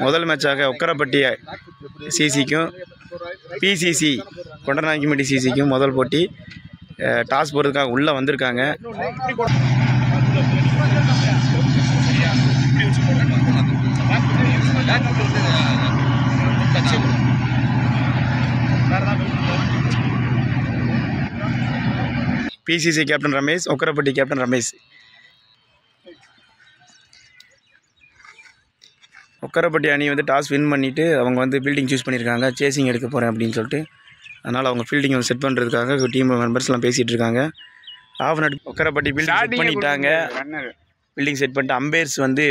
முதல் மேட்சாக உக்கரப்பட்டி சிசிக்கும் பிசிசி கொண்டநாயக்கம்பட்டி சிசிக்கும் முதல் போட்டி. டாஸ் போடுறதுக்காக உள்ளே வந்திருக்காங்க. BCC captain Ramesh, Ukkarapatti captain Ramesh. Ukkarapatti அணி வந்து டாஸ் வின் பண்ணிவிட்டு அவங்க வந்து ஃபீல்டிங் சூஸ் பண்ணியிருக்காங்க. சேசிங் எடுக்க போகிறேன் அப்படின்னு சொல்லிட்டு. அதனால் அவங்க ஃபீல்டிங் வந்து செட் பண்ணுறதுக்காக டீம் மெம்பர்ஸ்லாம் பேசிகிட்டு இருக்காங்க. ஆஃப் நட் உக்கரப்பட்டி ஃபீல்டிங் செட் பண்ணிட்டாங்க. ஃபீல்டிங் செட் பண்ணிட்டு அம்பையர்ஸ் வந்து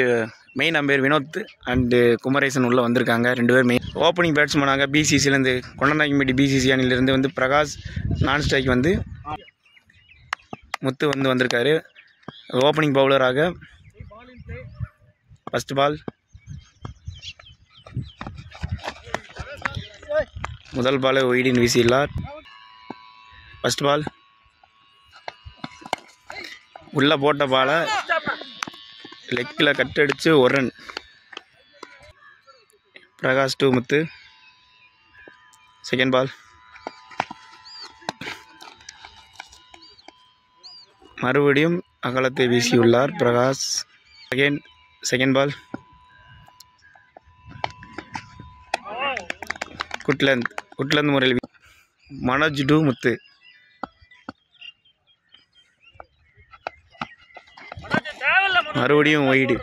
main umpire Vinod and Kumaresan உள்ளே வந்திருக்காங்க. 2 பேர் மெயின். ஓப்பனிங் பேட்ஸ்மேனாக பிசிசிலேருந்து கொண்டநாயக்கம்பட்டி பிசிசி அணியிலேருந்து வந்து பிரகாஷ், நான் ஸ்ட்ரைக் வந்து முத்து வந்து வந்திருக்காரு. ஓப்பனிங் பவுலராக ஃபஸ்ட் பால் முதல் பால் ஒய்டின் வீசியுள்ளார். ஃபஸ்ட் பால் உள்ளே போட்ட பாலை லெக்கில் கட்டடிச்சு ஒரு run. Prakash to Muthu. Second ball மறுபடியும் அகலத்தை வீசியுள்ளார் பிரகாஷ். செகண்ட் பால் குட்லந்த் முறையில் மனோஜ் டு முத்து. மறுபடியும் ஒய்டு.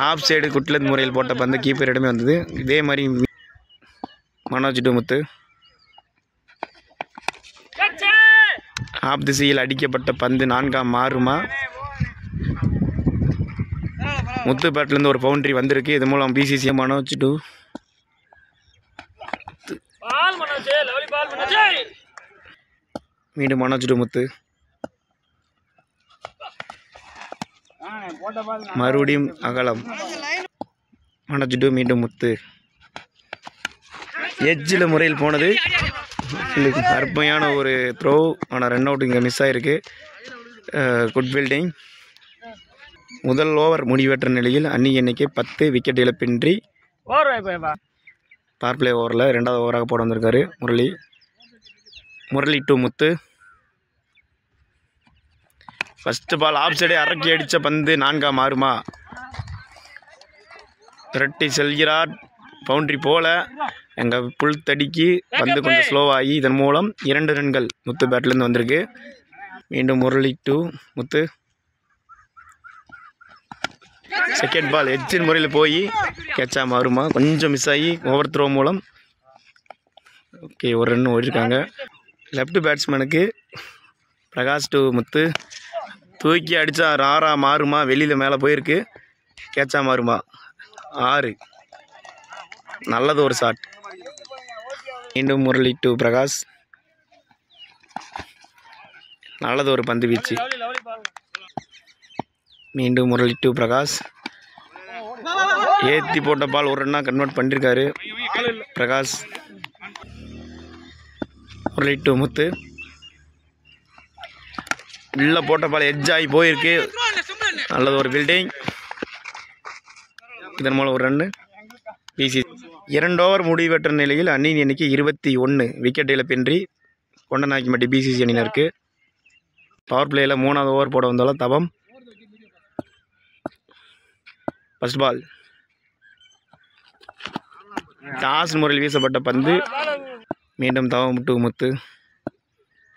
ஆஃப் சைடு குட்லந்த் முறையில் போட்ட பந்து கீப்பரிடமே வந்தது. இதே மாதிரி மனோஜ் டு முத்து. ஆஃப் திசையில் அடிக்கப்பட்ட பந்து 4ஆம் மாறுமா? முத்து பேட்லேருந்து ஒரு பவுண்டரி வந்திருக்கு. இது மூலம் பிசிசி மனோஜ் டு மீண்டும் மனோஜ் டு முத்து. மறுபடியும் அகலம். மனோஜ் டு மீண்டும் முத்து. எட்ஜில் முறையில் போனது. அருமையான ஒரு த்ரோ. ஆனால் ரன் அவுட் இங்கே மிஸ் ஆகிருக்கு. Good fielding. முதல் ஓவர் முடிவற்ற நிலையில் அணி எண்ணிக்கை 10, விக்கெட் இழப்பின்றி. பவர் பிளே ஓவரில் 2வது ஓவராக போட வந்திருக்காரு Murali to Muthu. First ball off சைடே அரக்கி அடித்த பந்து 4ஆம் மாறுமா? திரட்டி செல்கிறார். பவுண்ட்ரி போல எங்கள் புல் தடிக்கு பந்து கொஞ்சம் ஸ்லோவாகி இதன் மூலம் 2 ரன்கள் முத்து பேட்லேருந்து வந்திருக்கு. மீண்டும் Murali to Muthu. Second ball எட்ஜின் முறையில் போய் கேட்சா மாறுமா? கொஞ்சம் மிஸ் ஆகி ஓவர் த்ரோ மூலம் ஓகே ஒரு ரன் ஓடிருக்காங்க. லெஃப்ட் பேட்ஸ்மேனுக்கு பிரகாஷ் டு முத்து. தூக்கி அடித்தா 6ஆ மாறுமா? வெளியில் மேலே போயிருக்கு. கேட்சா மாறுமா? 6. நல்லது ஒரு ஷாட். மீண்டும் முரளி டு பிரகாஷ். நல்லது ஒரு பந்து வீச்சு. மீண்டும் முரளி டு பிரகாஷ். ஏற்றி போட்ட பால் ஒரு ரன்னாக கன்வெர்ட் பண்ணியிருக்காரு பிரகாஷ். முரளி டு முத்து. உள்ளே போட்ட பால் எட்ஜ் ஆகி போயிருக்கு. நல்லது ஒரு ஃபீல்டிங். இதன் மூலம் ஒரு ரன்னு. பிசி 2 ஓவர் முடிவற்ற நிலையில் அணியின் எண்ணிக்கை 21, விக்கெட் இழப்பின்றி கொண்டநாயக்கம்பட்டி பிசிசி அணியினருக்கு. பவர் பிளேயில் 3வது ஓவர் போட வந்தாலும் தவம். ஃபஸ்ட் பால் டாஸ் முறையில் வீசப்பட்ட பந்து. மீண்டும் Thavam to Muthu.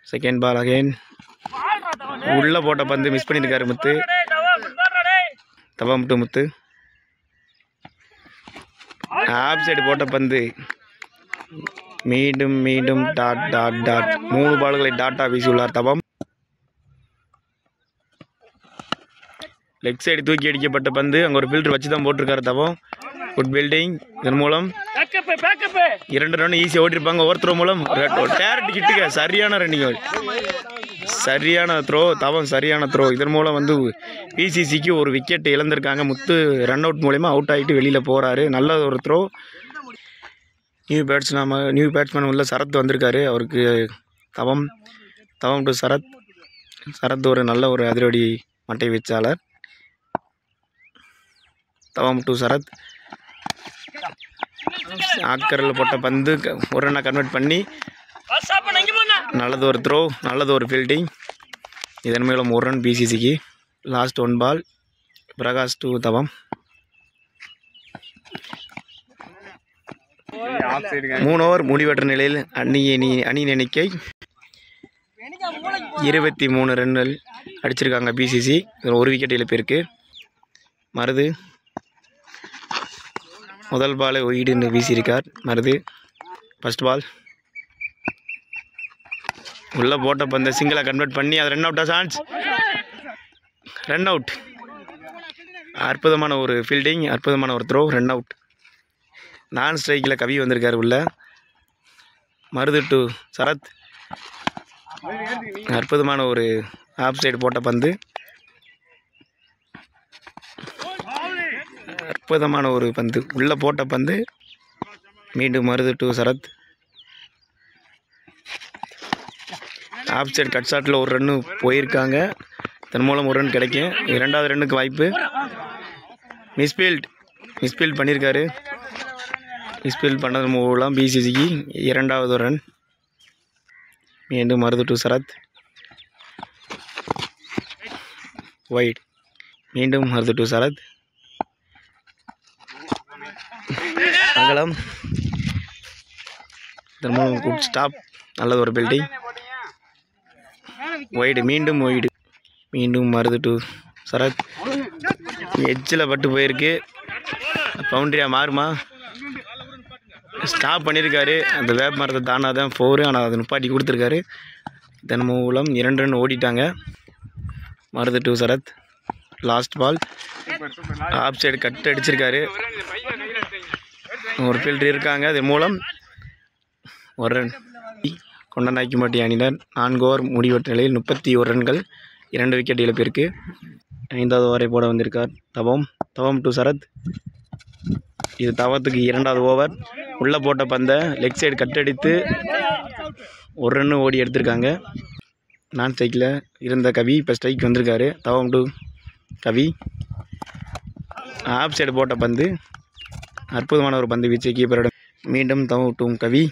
Second ball again உள்ளே போட்ட பந்து மிஸ் பண்ணியிருக்காரு முத்து. தவம் டு முத்து. ஆப் சைடு போட்ட பந்து. மீண்டும் டாட் 3 பால்களை டாட்டா வீசியுள்ளார் தவம். லெக் சைடு தூக்கி அடிக்கப்பட்ட பந்து. அங்கே ஒரு ஃபில்டர் வச்சு தான் போட்டிருக்காரு தவம். Good fielding. இதன் மூலம் 2 ரன் ஈஸியாக ஓட்டிருப்பாங்க. ஓவர் த்ரோ மூலம் டேரக்ட் கிட்டுக்க சரியான ரன்னிங். சரியான த்ரோ தவம். சரியான த்ரோ. இதன் மூலம் வந்து பிசிசிக்கு ஒரு விக்கெட் இழந்திருக்காங்க. முத்து ரன் அவுட் மூலமா அவுட் ஆகிட்டு வெளியில் போகிறாரு. நல்ல ஒரு த்ரோ. நியூ பேட்ஸ்மேன் உள்ள சரத் வந்திருக்காரு. அவருக்கு தவம் டு சரத். சரத் ஒரு நல்ல ஒரு அதிரடி மட்டை வீச்சாளர். தவம் டு சரத். ஆக்கரில் போட்ட பந்து ஒரு ரன்னாக கன்வெர்ட் பண்ணி நல்லது ஒரு த்ரோ, நல்லது ஒரு ஃபீல்டிங். இதன் மேலும் ஒரு ரன் பிசிசிக்கு. Last 1 ball. Prakash to Thavam. 3 over முடிவற்ற நிலையில் அணியின் எண்ணிக்கை 23 ரன்கள் அடிச்சிருக்காங்க பிசிசி. இதில் ஒரு விக்கெட் இழப்பிற்கு. மருது முதல் பாலை ஒயிடுன்னு வீசியிருக்கார் மருது. ஃபர்ஸ்ட் பால் உள்ளே போட்ட பந்த சிங்கிளாக கன்வெர்ட் பண்ணி அது ரன் அவுட்டாக சான்ஸ். Run out. அற்புதமான ஒரு ஃபீல்டிங், அற்புதமான ஒரு த்ரோ, ரன் அவுட். நான் ஸ்ட்ரைக்கில் கவி வந்திருக்கார் உள்ள. மருது டு சரத். அற்புதமான ஒரு ஆஃப் சைடு போட்ட பந்து, அற்புதமான ஒரு பந்து உள்ளே போட்ட பந்து. மீண்டும் Maruthu to Sarath. Off side cut ஷாட்டில் ஒரு ரன்னு போயிருக்காங்க. இதன் மூலம் ஒரு ரன் கிடைக்கும். 2வது ரன்னுக்கு வாய்ப்பு. மிஸ்ஃபீல்ட் பண்ணியிருக்காரு. மிஸ்ஃபீல்ட் பண்ணது மூலம் பிசிசிக்கு 2வது ரன். மீண்டும் மருது டு சரத். வைட். மீண்டும் மருது டு சரத். அகலம். இதன் மூலம் குட் ஸ்டாப். நல்லது ஒரு பில்டிங். வைடு. மீண்டும் மருது டு சரத். எட்ஜில் பட்டு போயிருக்கு. பவுண்டரியாக மாறுமா? ஸ்டாப் பண்ணியிருக்காரு. அந்த வேப்ப மரத்தை தானாதான் 4, ஆனால் அதை நிப்பாட்டி கொடுத்துருக்காரு. இதன் மூலம் 2 ரன் ஓடிட்டாங்க. Maruthu to Sarath. Last ball. Off side cut அடிச்சிருக்காரு. ஒரு ஃபீல்டர் இருக்காங்க. இதன் மூலம் ஒரு ரன். கொண்டநாயக்கம்பட்டி அணியினர் 4 ஓவர் முடிவற்ற நிலையில் 31 ரன்கள், 2 விக்கெட் இழப்பிற்கு. 5வது ஓவரை போட வந்திருக்கார் தவம் டு சரத். இது தவத்துக்கு 2வது ஓவர். உள்ளே போட்ட பந்தை லெக் சைடு கட்டடித்து ஒரு ரன்னு ஓடி எடுத்திருக்காங்க. நான் ஸ்ட்ரைக்கில் இருந்த கவி இப்போ ஸ்ட்ரைக் வந்திருக்காரு. தவம் டு கவி. ஆஃப் சைடு போட்ட பந்து, அற்புதமான ஒரு பந்து வீச்சு கீப்பரோட. மீண்டும் தவம் டு கவி.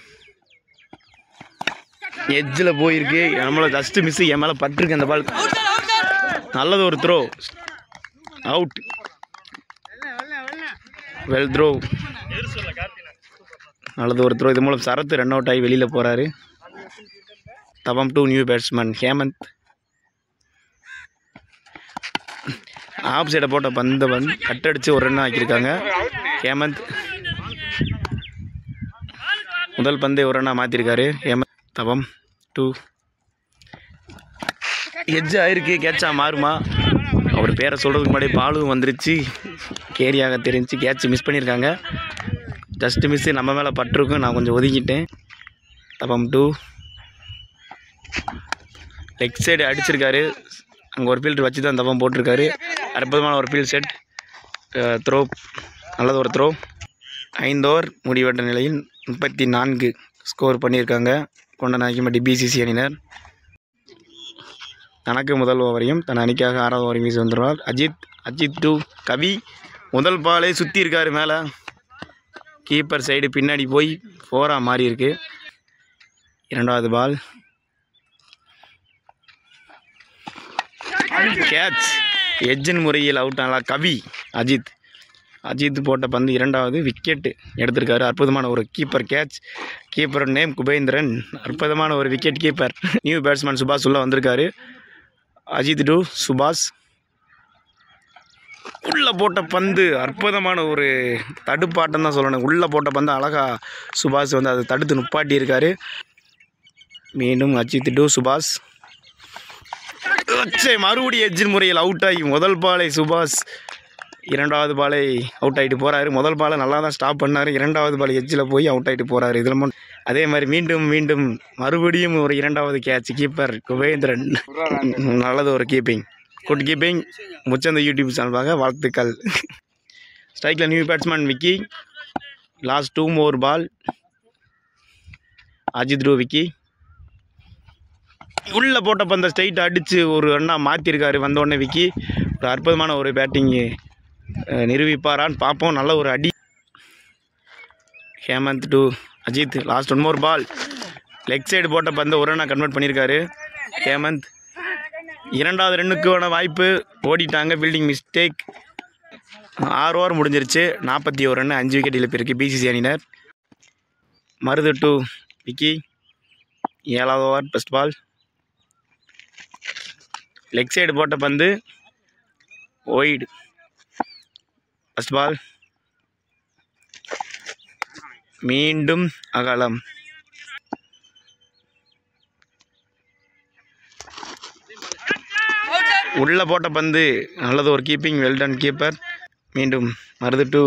எட்ஜில் போயிருக்கு. நம்மள ஜஸ்ட்டு மிஸ்ஸு. என் மேலே பட்டிருக்கு அந்த பால். நல்லது ஒரு த்ரோ. அவுட். Well throw. நல்லது ஒரு த்ரோ. இது மூலம் சரத் ரன் அவுட் ஆகி வெளியில் போகிறாரு. Thavam to new batsman Hemanth. Off சைடை போட்ட பந்தை கட்டடிச்சு ஒரு ரன் ஆக்கியிருக்காங்க ஹேமந்த். முதல் பந்தை ஒரு ரன்னாக மாற்றிருக்காரு ஹேமந்த். தவம் டு எட்ஜ் ஆயிருக்கு. கேட்சாக மாறுமா? அவர் பேரை சொல்கிறதுக்கு முன்னாடி பாலும் வந்துருச்சு. கேரியாக தெரிஞ்சு கேட்ச் மிஸ் பண்ணியிருக்காங்க. Just miss. நம்ம மேலே பட்டிருக்கும். நான் கொஞ்சம் ஒதுக்கிட்டேன். தவம் டு லெக் சைடு அடிச்சிருக்காரு. அங்கே ஒரு ஃபீல்டர் வச்சு தான் தவம் போட்டிருக்காரு. அற்புதமான ஒரு ஃபீல்ட் செட். த்ரோ. நல்லது ஒரு த்ரோ. 5 ஓவர் முடிவற்ற நிலையில் 34 ஸ்கோர் பண்ணியிருக்காங்க கொண்டநாயக்கம்பட்டி பிசிசி அணியினர். தனக்கு முதல் ஓவரையும் தன் அணிக்காக 6வது ஓவரையும் வீசி வந்துடுவார் அஜித் டு கவி. முதல் பாலே சுற்றி இருக்காரு மேலே. கீப்பர் சைடு பின்னாடி போய் 4ஆக மாறி இருக்கு. 2வது பால். கேட்ச். எட்ஜின் முறையில் அவுட் ஆனா கவி. அஜித் போட்ட பந்து 2வது விக்கெட்டு எடுத்திருக்காரு. அற்புதமான ஒரு keeper catch. Keeper name Kubendran. அற்புதமான ஒரு விக்கெட் கீப்பர். நியூ பேட்ஸ்மேன் சுபாஷ் உள்ள வந்திருக்காரு. அஜித் டு சுபாஷ். உள்ளே போட்ட பந்து அற்புதமான ஒரு தடுப்பாட்டம் தான் சொல்லணும். உள்ளே போட்ட பந்து அழகாக சுபாஷ் அதை தடுத்து நுப்பாட்டி இருக்காரு. மீண்டும் அஜித் டு சுபாஷ். மறுபடியும் எட்ஜின் முறையில் அவுட் ஆகி முதல் பாலை சுபாஷ் 2வது பாலை அவுட் ஆகிட்டு போகிறாரு. முதல் பாலை நல்லா தான் ஸ்டாப் பண்ணார். 2வது பால் எட்ஜில் போய் அவுட் ஆகிட்டு போகிறாரு. இதில் அதே மாதிரி மீண்டும் மறுபடியும் ஒரு 2வது கேட்ச். கீப்பர் குபேந்திரன். நல்லது ஒரு கீப்பிங். Good keeping. முச்சந்த யூடியூப் சேனலுக்காக வாழ்த்துக்கள். ஸ்ட்ரைக்கில் new batsman Vicky. Last 2 more ball. Ajith to Vicky. உள்ளே போட்ட பந்த ஸ்ட்ரைட் அடித்து ஒரு அண்ணா மாற்றிருக்காரு. வந்தோடனே விக்கி ஒரு அற்புதமான ஒரு பேட்டிங்கு நிரூபிப்பாரான்னு பார்ப்போம். நல்ல ஒரு அடி. Hemanth to Ajith. Last 1 more ball. Leg side போட்ட பந்தை ஒரு ரன்னாக கன்வெர்ட் பண்ணியிருக்காரு ஹேமந்த். 2வது ரன்னுக்கான வாய்ப்பு ஓடிட்டாங்க. Fielding mistake. 6 ஓவர் முடிஞ்சிருச்சு. 41 ரன், 5 விக்கெட் இழப்பிருக்கு பிசிசி அணியினர். மருது டு விக்கி. 7வது over first ball. Leg side போட்ட பந்து ஒய்டு. First ball. மீண்டும் அகலம். உள்ளே போட்ட பந்து நல்லது ஒரு கீப்பிங். Well done keeper. மீண்டும் மருது டு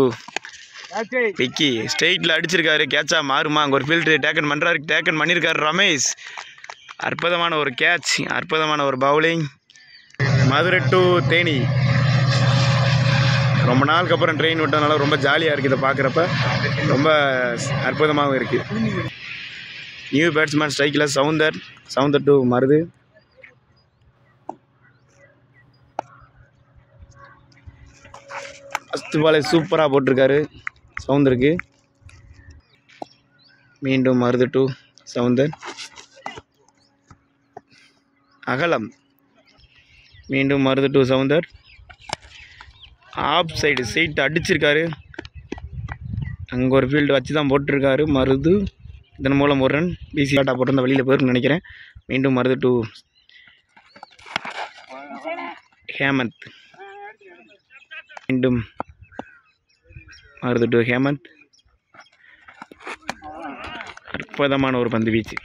விக்கி. ஸ்ட்ரெயிட்டில் அடிச்சிருக்காரு. கேட்சா மாறுமா? அங்கே ஒரு ஃபீல்டு டேக்கன் பண்ணுறாரு. டேக்கன் பண்ணியிருக்காரு ரமேஷ். அற்புதமான ஒரு கேட்ச், அற்புதமான ஒரு பவுலிங். மதுரை டு தேனி. ரொம்ப நாளுக்கு அப்புறம் ட்ரெயின் விட்டதுனால ரொம்ப ஜாலியாக இருக்குது. இதை பார்க்குறப்ப ரொம்ப அற்புதமாகவும் இருக்குது. நியூ பேட்ஸ்மேன் ஸ்ட்ரைக்கில் சவுந்தர் டு மருது. ஃபஸ்ட்டு பாலை சூப்பராக போட்டிருக்காரு சவுந்தருக்கு. மீண்டும் மருது டு சவுந்தர். அகலம். மீண்டும் Maruthu to Soundar. Off side சீட் அடிச்சிருக்காரு. அங்கே ஒரு ஃபீல்டு வச்சு தான் போட்டிருக்காரு மருது. இதன் மூலம் ஒரு ரன். பிசி ஆட்டா போட்டிருந்த வெளியில் போயிருன்னு நினைக்கிறேன். மீண்டும் மருது டு ஹேமந்த். மீண்டும் மருது டு ஹேமந்த். அற்புதமான ஒரு பந்து வீச்சு.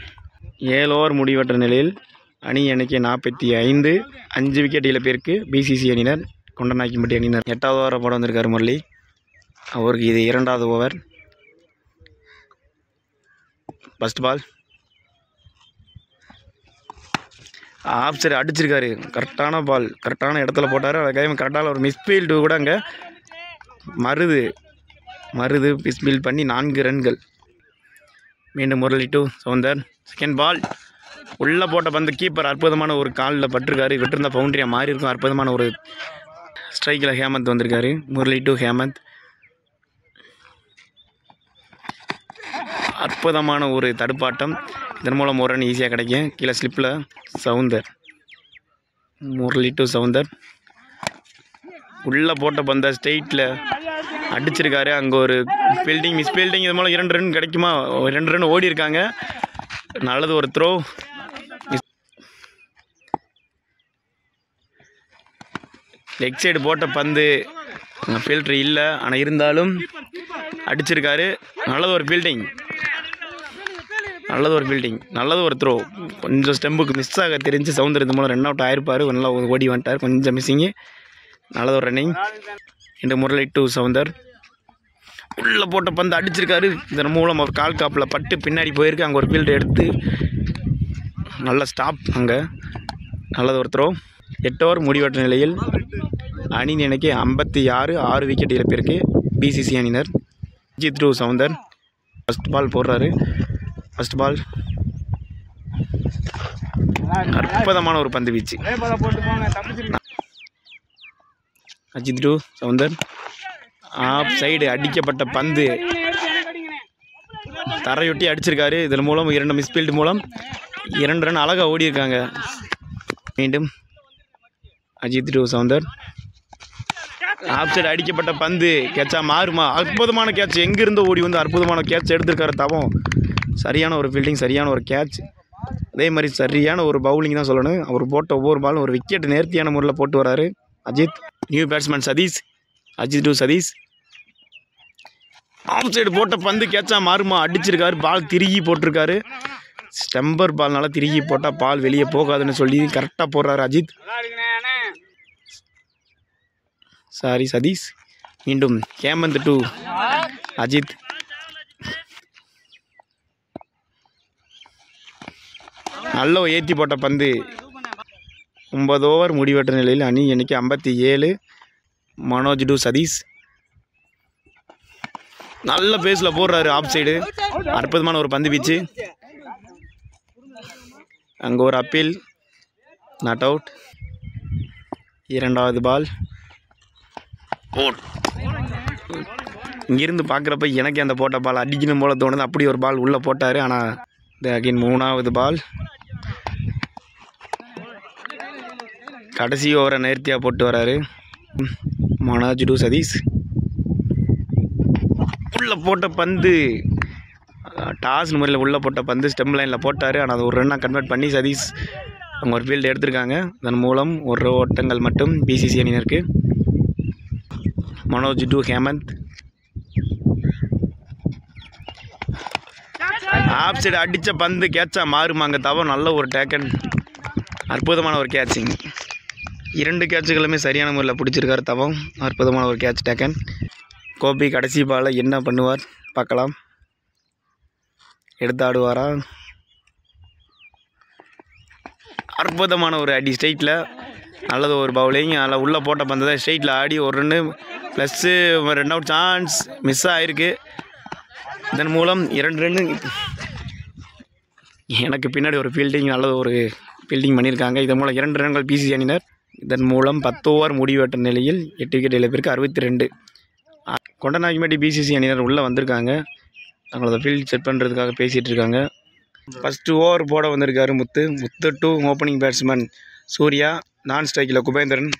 7 ஓவர் முடிவற்ற நிலையில் அணி எண்ணிக்கை 45. 5 விக்கெட் இழப்பிற்கு பிசிசி அணியினர். கொண்டநாயக்கம்பட்டி அணியினர் 8வது ஓவரை போட வந்திருக்காரு முரளி. அவருக்கு இது 2வது over. First ball. Off side அடிச்சிருக்காரு. கரெக்டான பால், கரெக்டான இடத்துல போட்டார். அதுக்காக கரெக்டான ஒரு மிஸ்ஃபீல்டு கூட அங்கே மருது மிஸ்ஃபீல்ட் பண்ணி 4 ரன்கள். மீண்டும் Murali to Soundar. Second ball. உள்ளே போட்ட பந்து கீப்பர் அற்புதமான ஒரு காலில் பட்டிருக்காரு. விட்டிருந்த பவுண்டரியாக மாறி இருக்கும். அற்புதமான ஒரு ஸ்ட்ரைக்கில் ஹேமந்த் வந்திருக்காரு. முரளி டு ஹேமந்த். அற்புதமான ஒரு தடுப்பாட்டம். இதன் மூலம் ஒரு ரன் ஈஸியாக கிடைக்கும். கீழே ஸ்லிப்பில் சவுந்தர். முரளி டு சவுந்தர். உள்ளே போட்ட பந்த ஸ்ட்ரெயிட்டில் அடிச்சிருக்காரு. அங்கே ஒரு ஃபீல்டிங் மிஸ்ஃபீல்டிங். இது மூலம் 2 ரன் கிடைக்குமா? 2 ரன் ஓடி இருக்காங்க. நல்லது ஒரு த்ரோ. லெக் சைடு போட்ட பந்து ஃபீல்ட்ரு இல்லை. ஆனால் இருந்தாலும் அடிச்சிருக்காரு. நல்லது ஒரு ஃபீல்டிங், நல்லது ஒரு த்ரோ. கொஞ்சம் ஸ்டெம்புக்கு மிஸ் ஆக தெரிஞ்சு சவுந்தர் இந்த மூலம் ரன் அவுட் ஆயிருப்பார். நல்லா ஓடி வந்துட்டார். கொஞ்சம் மிஸ்ஸிங்கு. நல்லது ஒரு ரன்னிங். இந்த முரளி டு சவுந்தர். உள்ளே போட்ட பந்து அடிச்சிருக்காரு. இதன் மூலம் ஒரு கால் காப்பில் பட்டு பின்னாடி போயிருக்கு. அங்கே ஒரு ஃபீல்டு எடுத்து நல்ல ஸ்டாப். அங்கே நல்லது ஒரு த்ரோ. 8 ஓவர் முடிவற்ற நிலையில் அணி எண்ணிக்கை 56. 6 விக்கெட் இழப்பிற்கு பிசிசி அணியினர். Ajith to Soundar. First ball போடுறாரு. First ball. அற்புதமான ஒரு பந்து வீச்சு. Ajith to Soundar. Off side அடிக்கப்பட்ட பந்து தரையொட்டி அடிச்சிருக்காரு. இதன் மூலம் 2 மிஸ்ஃபீல்டு மூலம் 2 ரன் அழகாக ஓடி இருக்காங்க. மீண்டும் Ajith to Soundar. Off side அடிக்கப்பட்ட பந்து கேட்சா மாறுமா? அற்புதமான கேட்ச். எங்கிருந்து ஓடி வந்து அற்புதமான கேட்ச் எடுத்திருக்காரு தவம். சரியான ஒரு ஃபீல்டிங், சரியான ஒரு கேட்ச். அதே மாதிரி சரியான ஒரு பவுலிங் தான் சொல்லணும். அவர் போட்ட ஒவ்வொரு பாலும் ஒரு விக்கெட் நேர்த்தியான முறையில் போட்டு வராரு Ajith. New batsman Satish. Ajith to Satish. Off side போட்ட பந்து கேட்சா மாறுமா? அடிச்சிருக்காரு. பால் திருகி போட்டிருக்காரு. ஸ்டம்பர் பால்னால திருகி போட்டால் பால் வெளியே போகாதுன்னு சொல்லி கரெக்டாக போடுறாரு அஜித். சாரி சதீஷ். மீண்டும் ஹேமந்த் டு அஜித். நல்ல ஏற்றி போட்ட பந்து. 9 ஓவர் முடிவற்ற நிலையில் அணி எண்ணிக்கை 57. மனோஜ் டு சதீஷ். நல்ல பேஸில் போடுறாரு ஆஃப் சைடு. அற்புதமான ஒரு பந்து வீச்சு. அங்கே ஒரு அப்பீல், நாட் அவுட். இரண்டாவது பால் அவுட். இங்கிருந்து பார்க்குறப்ப எனக்கு அந்த போட்ட பால் அடிக்கணும் போல தோணுது. அப்படி ஒரு பால் உள்ளே போட்டார். ஆனால் அகைன் மூணாவது பால். கடைசி ஓவரை நேர்த்தியாக போட்டு வராரு மனோஜ் டு சதீஷ். உள்ளே போட்ட பந்து டாஸ் முறையில் உள்ளே போட்ட பந்து ஸ்டெம் லைனில் போட்டார். ஆனால் அது ஒரு ரன்னாக கன்வெர்ட் பண்ணி சதீஷ் அவங்க ஒரு ஃபீல்டு எடுத்திருக்காங்க. அதன் மூலம் ஒரு ஓட்டங்கள் மட்டும் பிசிசி அணியினருக்கு. Manoj to Hemanth. Off side அடித்த பந்து கேட்சா மாறுமா? அங்கே தவம் நல்ல ஒரு டேக்கன், அற்புதமான ஒரு கேட்சிங். 2 கேட்சுகளுமே சரியான முறையில் பிடிச்சிருக்காரு தவம். அற்புதமான ஒரு கேட்ச் டேக்கன். கோபி கடைசி பாலை என்ன பண்ணுவார் பார்க்கலாம். எடுத்து ஆடுவாரா? அற்புதமான ஒரு அடி ஸ்ட்ரெயிட்டில். நல்லது ஒரு பவுலிங். அதில் உள்ளே போட்ட பந்து தான் ஸ்ட்ரெயிட்டில் ஆடி ஒரு run plus 2 out chance miss ஆகிருக்கு. இதன் மூலம் 2 ரன்னு. எனக்கு பின்னாடி ஒரு ஃபீல்டிங் நல்லது ஒரு ஃபீல்டிங் பண்ணியிருக்காங்க. இதன் மூலம் 2 ரன்கள் பிசிசி அணியினர். இதன் மூலம் 10 ஓவர் முடிவெட்ட நிலையில் 8 விக்கெட் இழப்பிற்கு 62. கொண்டநாயக்கம்பட்டி பிசிசி அணியினர் உள்ளே வந்திருக்காங்க. அவங்களோட ஃபீல்ட் செட் பண்ணுறதுக்காக பேசிகிட்டு இருக்காங்க. ஃபஸ்ட்டு ஓவர் போட வந்திருக்காரு முத்து. முத்து டு ஓப்பனிங் பேட்ஸ்மேன் சூர்யா. நான் ஸ்ட்ரைக்கில் குபேந்திரன்.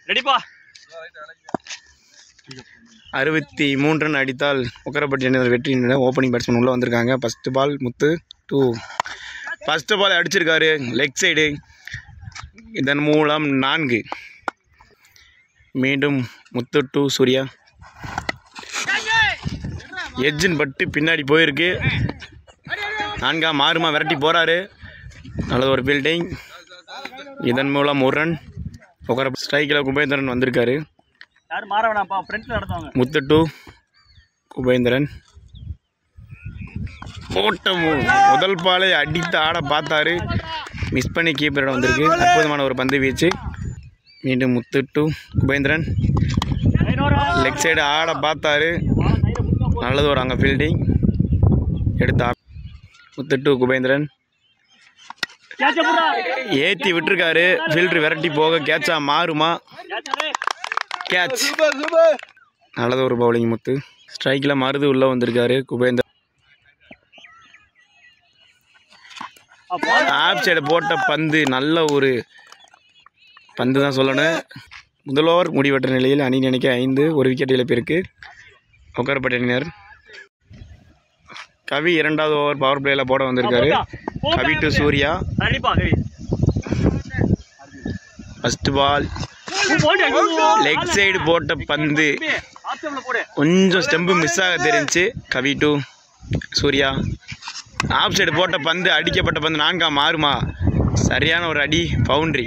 63 ரன் அடித்தால் உக்கரப்பட்டி அணியினர் வெற்றி. ஓப்பனிங் பேட்ஸ்மேன் உள்ளே வந்திருக்காங்க. ஃபஸ்ட்டு பால் முத்து டூ. ஃபஸ்ட்டு பால் அடிச்சிருக்காரு லெக் சைடு. இதன் மூலம் 4. மீண்டும் முத்து டு சூர்யா. எஜ்ஜின் பட்டு பின்னாடி போயிருக்கு. 4 மாறுமா விரட்டி போகிறாரு. நல்லது ஒரு ஃபீல்டிங். இதன் மூலம் 1 ரன். உக்கர ஸ்ட்ரைக்கில் குபேந்திரன் வந்திருக்காரு. முத்து டு குபேந்திரன். ஓட்டம் முதல் பாலை அடித்து ஆட பார்த்தாரு. மிஸ் பண்ணி கீப்பரிடம் வந்திருக்கு. அற்புதமான ஒரு பந்து வீச்சு. மீண்டும் முத்து டு குபேந்திரன். லெக் சைடு ஆட பார்த்தாரு. நல்லது ஒரு அங்கே ஃபீல்டிங். எடுத்தா முத்து டு குபேந்திரன். ஏற்றி விட்டுருக்காரு. ஃபீல்டர் விரட்டி போக கேட்சா மாறுமா? கேட்ச். நல்லது ஒரு பவுலிங் முத்து. ஸ்ட்ரைக்கில் மருது உள்ளே வந்திருக்காரு குபேந்திரன். ஆப் சைடு போட்ட பந்து நல்ல ஒரு பந்து தான் சொல்லணும். முதல் ஓவர் முடிவெற்ற நிலையில் அணி நினைக்க 5 1 விக்கெட் இழப்பிற்கு உக்கரப்பட்டி அணியினர். கவி 2வது ஓவர் பவர் பிளேயில் போட வந்திருக்காரு. Kavi to Surya. First ball leg side போட்ட பந்து கொஞ்சம் ஸ்டெம்பு மிஸ் ஆக தெரிஞ்சு. Kavi to Surya. Off side போட்ட பந்து அடிக்கப்பட்ட பந்து 4 மாறுமா? சரியான ஒரு அடி பவுண்ட்ரி.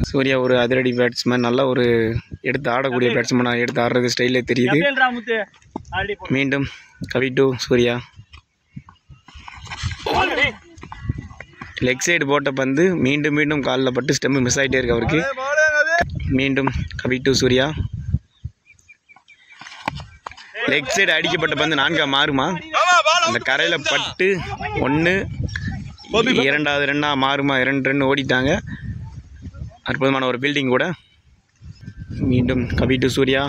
சூர்யா ஒரு அதிரடி பேட்ஸ்மேன். நல்ல ஒரு எடுத்து ஆடக்கூடிய பேட்ஸ்மேனாக எடுத்து ஆடுறது ஸ்டைலே தெரியுது. மீண்டும் Kavi to Surya. Leg side போட்ட பந்து மீண்டும் மீண்டும் காலில் பட்டு ஸ்டெம்பு மிஸ் ஆகிட்டே இருக்கு அவருக்கு. மீண்டும் Kavi to Surya. Leg side அடிக்கப்பட்ட பந்து 4 மாறுமா? அந்த கரையில் பட்டு 1 2வது ரன்னாக மாறுமா? 2 ரன் ஓடிட்டாங்க. அற்புதமான ஒரு ஃபீல்டிங் கூட. மீண்டும் Kavi to Surya.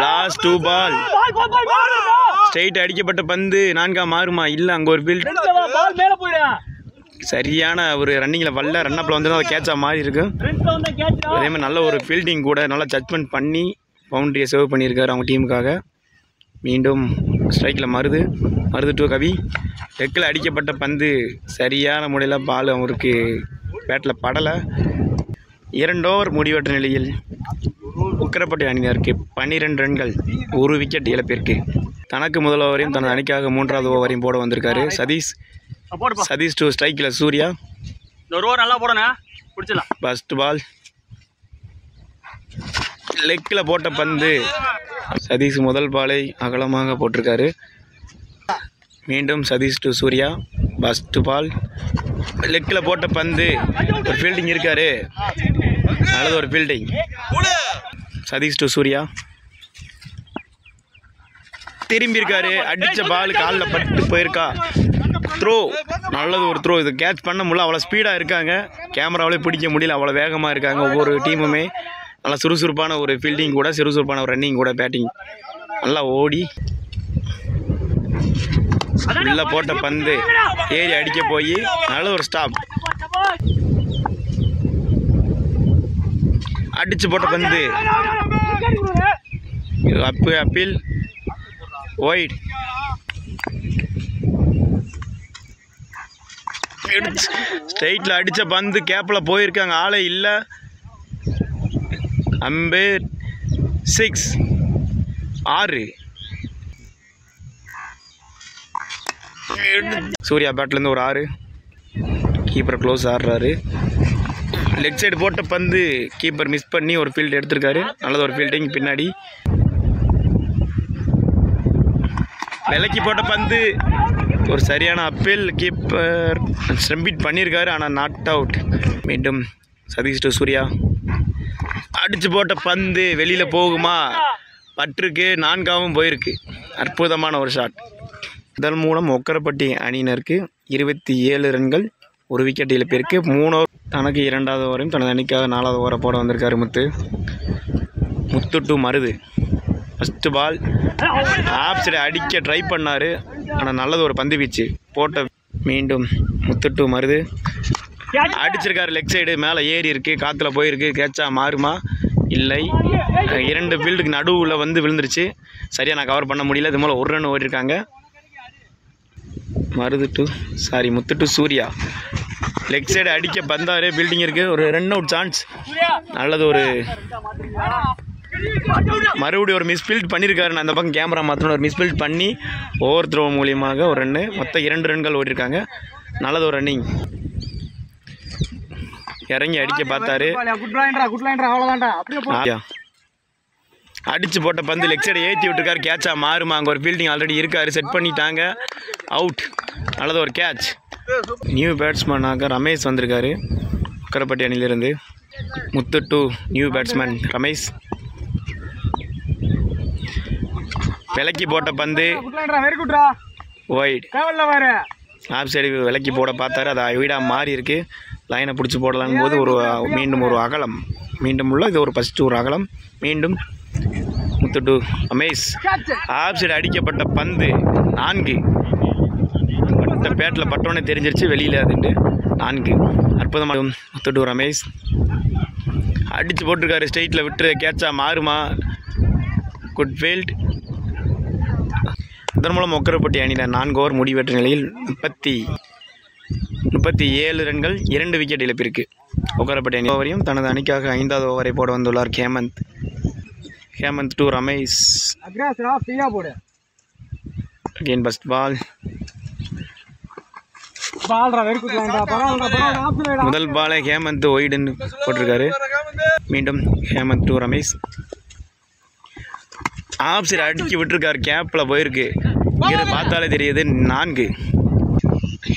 Last 2 ball straight அடிக்கப்பட்ட பந்து 4 மாறுமா? இல்லை, அங்கே ஒரு ஃபீல்ட் சரியான ஒரு ரன்னிங்கில் வரல. ரன்னப்பில் வந்து அதை கேட்சா மாறி இருக்கு. அதே மாதிரி நல்ல ஒரு ஃபீல்டிங் கூட. நல்லா ஜட்ஜ்மெண்ட் பண்ணி பவுண்டரியை சேவ் பண்ணியிருக்காரு அவங்க டீமுக்காக. மீண்டும் ஸ்ட்ரைக்கில் மருது டு கவி. லெக்கில் அடிக்கப்பட்ட பந்து சரியான முறையில் பால் அவருக்கு பேட்டில் படலை. 2 ஓவர் முடிவற்ற நிலையில் உக்கரப்பட்டி அணியினருக்கு 12 ரன்கள் 1 விக்கெட் இழப்பிற்கு. தனக்கு முதல் ஓவரையும் தனது அணிக்காக 3வது ஓவரையும் போட வந்திருக்காரு சதீஷ் டு ஸ்ட்ரைக்கில் சூர்யா. ஃபஸ்ட் பால் லெக்கில் போட்ட பந்து சதீஷ் முதல் பாலை அகலமாக போட்டிருக்காரு. மீண்டும் Sathish to Surya. First ball லெக்கில் போட்ட பந்து ஒரு ஃபீல்டிங் இருக்காரு. நல்லது ஒரு ஃபீல்டிங். சதீஷ் டு சூர்யா. திரும்பி இருக்காரு. அடித்த பால் காலில் பட்டு போயிருக்கா? த்ரோ, நல்லது ஒரு த்ரோ. இது கேட்ச் பண்ண முடியல, அவ்வளோ ஸ்பீடாக இருக்காங்க, கேமராவிலே பிடிக்க முடியல, அவ்வளோ வேகமாக இருக்காங்க. ஒவ்வொரு டீமுமே நல்லா சுறுசுறுப்பான ஒரு ஃபீல்டிங் கூட, சுறுசுறுப்பான ஒரு ரன்னிங் கூட, பேட்டிங் நல்லா ஓடி உள்ளே போட்ட பந்து ஏறி அடிக்க போய் நல்ல ஒரு ஸ்டாப். அடிச்சு போட்ட பந்து அப்பீல் ஒயிட். ஸ்ட்ரைட்டில் அடித்த பந்து கேப்பில் போயிருக்காங்க, ஆளே இல்லை. அம்பேர் 6 6. சூர்யா பேட்லேருந்து ஒரு 6. கீப்பர் க்ளோஸ் ஆடுறாரு. லெக் சைடு போட்ட பந்து கீப்பர் மிஸ் பண்ணி ஒரு ஃபீல்டு எடுத்திருக்காரு, நல்லது ஒரு ஃபீல்டிங். பின்னாடி விலைக்கு போட்ட பந்து ஒரு சரியான அப்பீல், கீப்பர் ஸ்டம்பிட் பண்ணியிருக்காரு, ஆனால் நாட் அவுட். மீண்டும் சதீஷ் டு சூர்யா. அடித்து போட்ட பந்து வெளியில் போகுமா, பட்டிருக்கு, 4ஆவும் போயிருக்கு. அற்புதமான ஒரு ஷாட். இதன் மூலம் ஒக்கரப்பட்டி அணியினருக்கு 27 ரன்கள், ஒரு விக்கெட் இழப்பிற்கு. 3 ஓவர் தனக்கு 2வது ஓவரையும் தனது அணிக்காக 4வது ஓவரை போட வந்திருக்காரு Muthu to Maruthu. First ball off side அடிக்க ட்ரை பண்ணார், ஆனால் நல்லது ஒரு பந்து வீச்சு போட்ட. மீண்டும் முத்து டு மருது அடிச்சிருக்காரு, லெக் சைடு மேலே ஏறி இருக்குது, காற்றுல போயிருக்கு. கேட்சா மாறுமா, இல்லை. 2 ஃபீல்டுக்கு நடுவில் வந்து விழுந்துருச்சு, சரியாக நான் கவர் பண்ண முடியல. இது மூலம் ஒரு ரன் ஓடிருக்காங்க. Muthu to Surya. Leg side அடிக்க பந்தாரு, பில்டிங் இருக்குது, ஒரு ரன் அவுட் சான்ஸ். நல்லது ஒரு மறுபடியும் ஒரு மிஸ்ஃபீல்ட் பண்ணியிருக்காரு. நான் அந்த பக்கம் கேமரா மாற்றணும், ஒரு மிஸ்ஃபீல்ட் பண்ணி ஓவர் த்ரோ மூலியமாக ஒரு ரன்னு. மொத்தம் 2 ரன்கள் ஓடிருக்காங்க, நல்லது ஒரு ரன்னிங். இறங்கி அடிக்க பார்த்தாரு, அடிச்சு போட்ட பந்து லெக் சைடை ஏற்றி விட்டுருக்காரு. கேட்சா மாறுமா, அங்கே ஒரு ஃபீல்டிங் ஆல்ரெடி இருக்காரு, செட் பண்ணிட்டாங்க, அவுட். நல்லது ஒரு கேட்ச். நியூ பேட்ஸ்மேனாக ரமேஷ் வந்திருக்காரு ஒக்கரப்பட்டி அணியிலிருந்து. முத்து டு நியூ பேட்ஸ்மேன் ரமேஷ். விலக்கி போட்ட பந்து ஒயிட். ஆப் சைடு விலக்கி போட பார்த்தாரு, அது வீடாக மாறி இருக்கு. லைனை பிடிச்சி போடலான்னு போது மீண்டும் ஒரு அகலம், மீண்டும் உள்ள இது ஒரு ஃபஸ்ட்டு ஒரு அகலம். மீண்டும் முத்து டு ரமேஷ். ஆப் சைடு அடிக்கப்பட்ட பந்து 4. பேட்டில் பட்டோன்னே தெரிஞ்சிருச்சு, வெளியில் அதுண்டு 4. அற்புதமாக முத்து டு ரமேஷ் அடித்து போட்டிருக்காரு, ஸ்ட்ரெயிட்டில் விட்டு. கேட்சா மாறுமா, குட் ஃபீல்ட். இதன் மூலம் ஒக்கரப்பட்டி அணியில் 4 ஓவர் முடிவெற்ற நிலையில் 37 ரன்கள், 2 விக்கெட் இழப்பிற்கு. ஒக்கரப்பட்டி அணி ஓவரையும் தனது அணிக்காக 5வது ஓவரை போட வந்துள்ளார் Hemanth to Ramesh. Again first ball. முதல் பாலை ஹேமந்த் ஒய்டுன்னு போட்டிருக்காரு. மீண்டும் Hemanth to Ramesh. Off side அடிக்க விட்டுருக்காரு, கேப்பில் போயிருக்கு, இங்கே பார்த்தாலே தெரியுது. 4.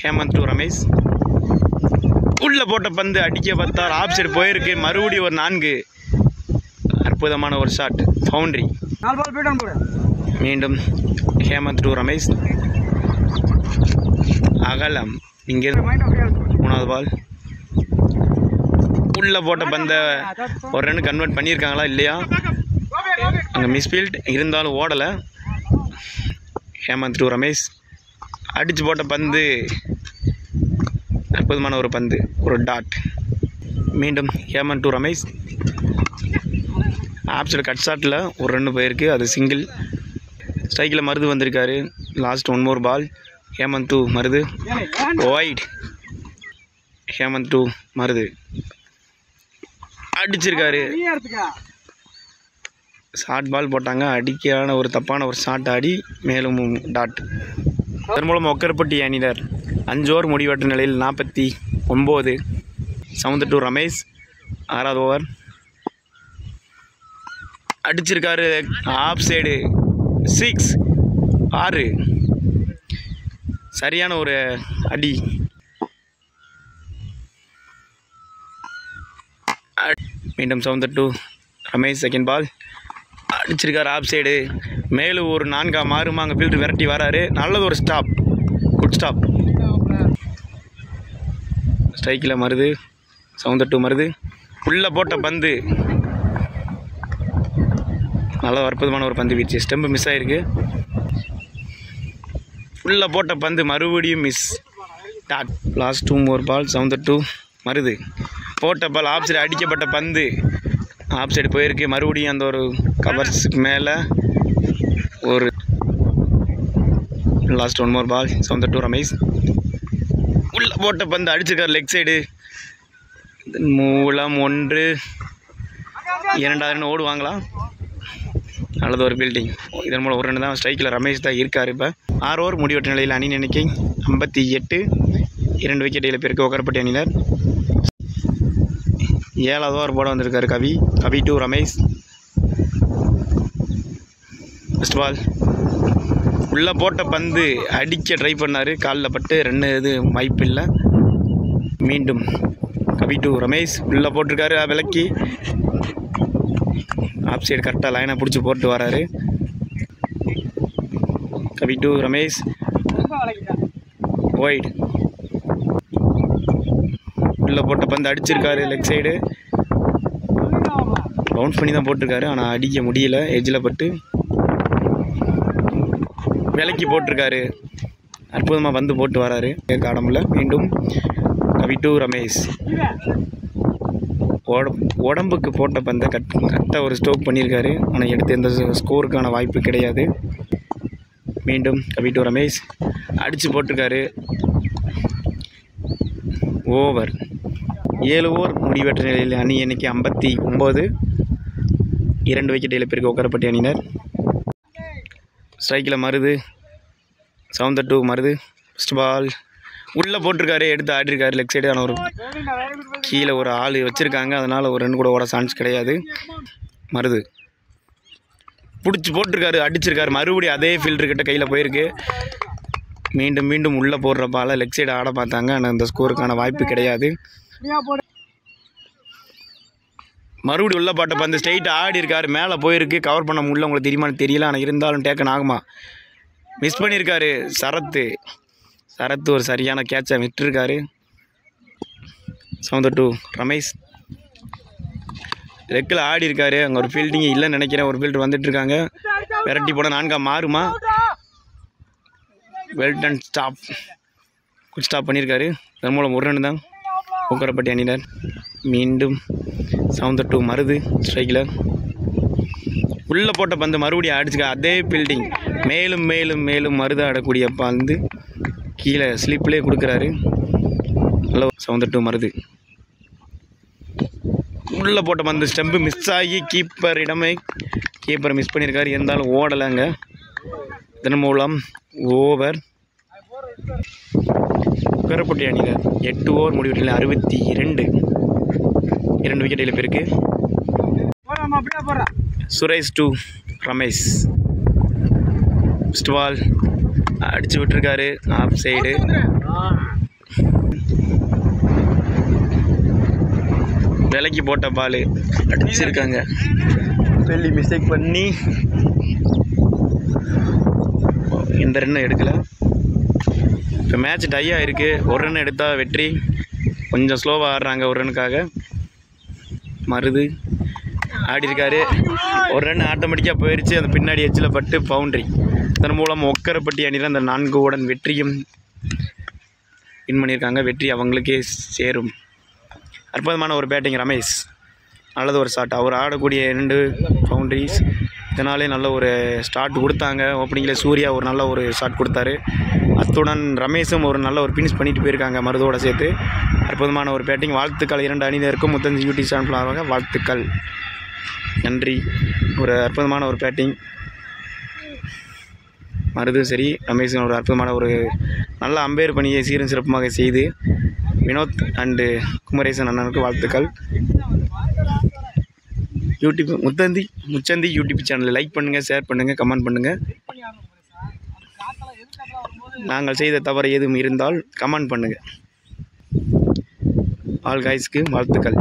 ஹேமந்த் டு ரமேஷ். உள்ள போட்ட பந்து அடிக்க பார்த்தார், ஆப் சைடு போயிருக்கு, மறுபடியும் ஒரு 4. அற்புதமான ஒரு ஷாட், பவுண்டரி. மீண்டும் ஹேமந்த் டு ரமேஷ். அகலம். இங்கே 3வது பால். உள்ள போட்ட பந்தை ஒரு ரன் கன்வெர்ட் பண்ணியிருக்காங்களா இல்லையா, அங்கே மிஸ்ஃபீல்ட் இருந்தாலும் ஓடலை. ஹேமந்த் டு ரமேஷ் அடித்து போட்ட பந்து அற்புதமான ஒரு பந்து, ஒரு டாட். மீண்டும் Hemanth to Ramesh. Off side cut ஷாட்டில் ஒரு ரன் போயிருக்கு, அது சிங்கிள். ஸ்ட்ரைக்கில் மருது வந்திருக்காரு. Last 1 more ball. Hemanth to Maruthu, wide. Hemanth to Maruthu அடிச்சிருக்காரு, ஷார்ட் பால் போட்டாங்க, அடிக்கான ஒரு தப்பான ஒரு ஷாட் ஆடி மேலும் டாட். அதன் மூலம் ஒக்கரப்பட்டி அணியினர் 5 ஓவர் முடிவெற்ற நிலையில் 49. சவுந்தர் டு ரமேஷ் 6வது ஓவர். அடிச்சிருக்காரு, ஆஃப் சைடு 6 6. சரியான ஒரு அடி. மீண்டும் Soundar to Ramesh second ball. அடிச்சிருக்காரு ஆஃப் சைடு, மேலும் ஒரு 4 மாறுமா, அங்கே ஃபீல்டு விரட்டி வராரு. நல்லது ஒரு ஸ்டாப், குட் ஸ்டாப். ஸ்ட்ரைக்கில் மருது, சவுந்தர் மருது. உள்ளே போட்ட பந்து நல்லா அற்புதமான ஒரு பந்து வீச்சு. ஸ்டெம்பு மிஸ் ஆகிருக்கு. உள்ளே போட்ட பந்து மறுபடியும் மிஸ். டாட். லாஸ்ட் 2 more பால். சவுந்தர் மருது போட்ட பால் ஆஃப் சைடு அடிக்கப்பட்ட பந்து ஆஃப் சைடு போயிருக்கு. மறுபடியும் அந்த ஒரு கவர்ஸுக்கு மேலே ஒரு லாஸ்ட் 1 more பால். சவுந்தர் ரமேஷ் உள்ளே போட்ட பந்து அடிச்சிருக்கார் லெக் சைடு. மூலம் 1, 2வது ரன் ஓடுவாங்களா? நல்லது ஒரு பில்டிங். இதன் மூலம் 1 ரன் தான். ஸ்ட்ரைக்கில் ரமேஷ் தான் இருக்கார். இப்போ 6 ஓவர் முடிவெட்ட நிலையில் அணி எண்ணிக்கை 58, 2 விக்கெட் இழப்பிற்கு ஒக்கரப்பட்டி அணியினர். 7வது ஓவர் போட வந்திருக்காரு கவி. கவி டு ரமேஷ். ஃபஸ்ட் பால் உள்ளே போட்ட பந்து அடிக்க ட்ரை பண்ணார். காலில் பட்டு 2 இது வாய்ப்பு இல்லை. மீண்டும் கவி டு ரமேஷ் உள்ளே போட்டிருக்காரு. விலக்கி ஆஃப் சைடு கரெக்டாக லைனை பிடிச்சி போட்டு வராரு. கவி டு ரமேஷ் ஒயிட். உள்ளே போட்ட பந்து அடிச்சிருக்காரு லெக் சைடு. பவுன்ஸ் பண்ணி தான் போட்டிருக்காரு, ஆனால் அடிக்க முடியல. எட்ஜில் பட்டு விலக்கி போட்டிருக்காரு. அற்புதமாக பந்து போட்டு வராரு காடமில். மீண்டும் கவி டு ரமேஷ் உடம்புக்கு போட்ட பந்தை கரெக்டாக ஒரு ஸ்டோக் பண்ணியிருக்காரு. ஆனால் எடுத்து எந்த ஸ்கோருக்கான வாய்ப்பு கிடையாது. மீண்டும் கவி டு ரமேஷ் அடித்து போட்டிருக்காரு. ஓவர். 7 ஓவர் முடிவெற்ற நிலையில் அணி எண்ணிக்கை 59, 2 விக்கெட் இழப்பிற்கு ஒக்கரப்பட்டி அணியினர். ஸ்ட்ரைக்கில் மருது, சவுந்தர் மருது. ஃபஸ்ட் பால் உள்ளே போட்டிருக்காரு. எடுத்து ஆடிருக்காரு லெக் சைடு. ஆனால் ஒரு கீழே ஒரு ஆள் வச்சுருக்காங்க, அதனால் ஒரு ரன் கூட ஓட சான்ஸ் கிடையாது. மருது பிடிச்சி போட்டிருக்காரு, அடிச்சிருக்காரு. மறுபடியும் அதே ஃபீல்டர்கிட்ட கையில் போயிருக்கு. மீண்டும் மீண்டும் உள்ளே போடுற பாலை லெக் சைடு ஆட பார்த்தாங்க, ஆனால் அந்த ஸ்கோருக்கான வாய்ப்பு கிடையாது. மறுபடியும் உள்ளே பாட்ட பந்து ஸ்ட்ரைட்டாக ஆடி இருக்காரு. மேலே போயிருக்கு. கவர் பண்ண முடியல. உங்களுக்கு தெரியுமான்னு தெரியல, ஆனால் இருந்தாலும் டேக்கன் ஆகுமா? மிஸ் பண்ணியிருக்காரு சரத்து ஒரு சரியான கேட்சை விட்டுருக்காரு. சவுந்தர் ரமேஷ் லெக்கில் ஆடி இருக்காரு. அங்கே ஒரு ஃபீல்டிங் இல்லைன்னு நினைக்கிறேன். ஒரு ஃபீல்டர் வந்துட்டுருக்காங்க. விரட்டி போட 4 மாறுமா? Well done stop. குட் ஸ்டாப் பண்ணியிருக்காரு. அதன் மூலம் 1 ரன் தான் ஒக்கரப்பட்டி அணியினர். மீண்டும் சவுந்தர் மருது ஸ்ட்ரைக்கில் உள்ளே போட்ட பந்து மறுபடியும் அடிச்சுக்க. அதே ஃபீல்டிங். மேலும் மேலும் மேலும் மருது ஆடக்கூடிய பந்து கீழே ஸ்லிப்லேயே கொடுக்குறாரு. நல்ல சவுந்தர் மருது உள்ளே போட்ட பந்து ஸ்டெம்பு மிஸ் ஆகி கீப்பர் மிஸ் பண்ணியிருக்காரு. இருந்தாலும் ஓடலைங்க. இதன் மூலம் ஓவர். ஒக்கரப்பட்டி அணியில் 8 ஓவர் முடிவுகளில் 62, 2 விக்கெட் இழப்பிற்கு. சுரேஷ் ரமேஷ். ஃபஸ்ட் பால் அடிச்சு விட்டுருக்காரு ஆஃப் சைடு. விலைக்கு போட்ட பால் அடிச்சிருக்காங்க. வெள்ளி மிஸ்டேக் பண்ணி இந்த ரன்னை எடுக்கலை. இப்போ மேட்ச் டையாக இருக்குது. 1 ரன் எடுத்தால் வெற்றி. கொஞ்சம் ஸ்லோவாக ஆடுறாங்க 1 ரனுக்காக. மருது ஆடி இருக்காரு. 1 ரன் ஆட்டோமேட்டிக்காக போயிடுச்சு. அந்த பின்னாடி எட்ஜில் பட்டு பவுண்ட்ரி. அதன் மூலம் ஒக்கரப்பட்டி அணியில் அந்த 4 உடன் வெற்றியும் வின் பண்ணியிருக்காங்க. வெற்றி அவங்களுக்கே சேரும். அற்புதமான ஒரு பேட்டிங் ரமேஷ். நல்லது ஒரு ஷாட். அவர் ஆடக்கூடிய 2 பவுண்ட்ரிஸ். இதனாலே நல்ல ஒரு ஸ்டார்ட் கொடுத்தாங்க. ஓப்பனிங்கில் சூர்யா ஒரு நல்ல ஒரு ஷாட் கொடுத்தாரு. அத்துடன் ரமேஷும் ஒரு நல்ல ஒரு ஃபினிஷ் பண்ணிட்டு போயிருக்காங்க மருதோடு சேர்த்து. அற்புதமான ஒரு பேட்டிங். வாழ்த்துக்கள் 2 அணியினருக்கும். முத்தந்தி யூடியூப் சேனல் வாழ்த்துக்கள். நன்றி. ஒரு அற்புதமான ஒரு பேட்டிங். மருதும் சரி ரமேஷும் ஒரு அற்புதமான ஒரு நல்ல அம்பையர் பணியை சீரும் சிறப்புமாக செய்து வினோத் அண்டு குமரேசன் அண்ணனுக்கு வாழ்த்துக்கள். முச்சந்தி யூடியூப் சேனலை லைக் பண்ணுங்கள், ஷேர் பண்ணுங்கள், கமெண்ட் பண்ணுங்கள். நாங்கள் செய்த தவறு எதுவும் இருந்தால் கமெண்ட் பண்ணுங்கள். ஆல் கைஸ்க்கு வாழ்த்துக்கள்.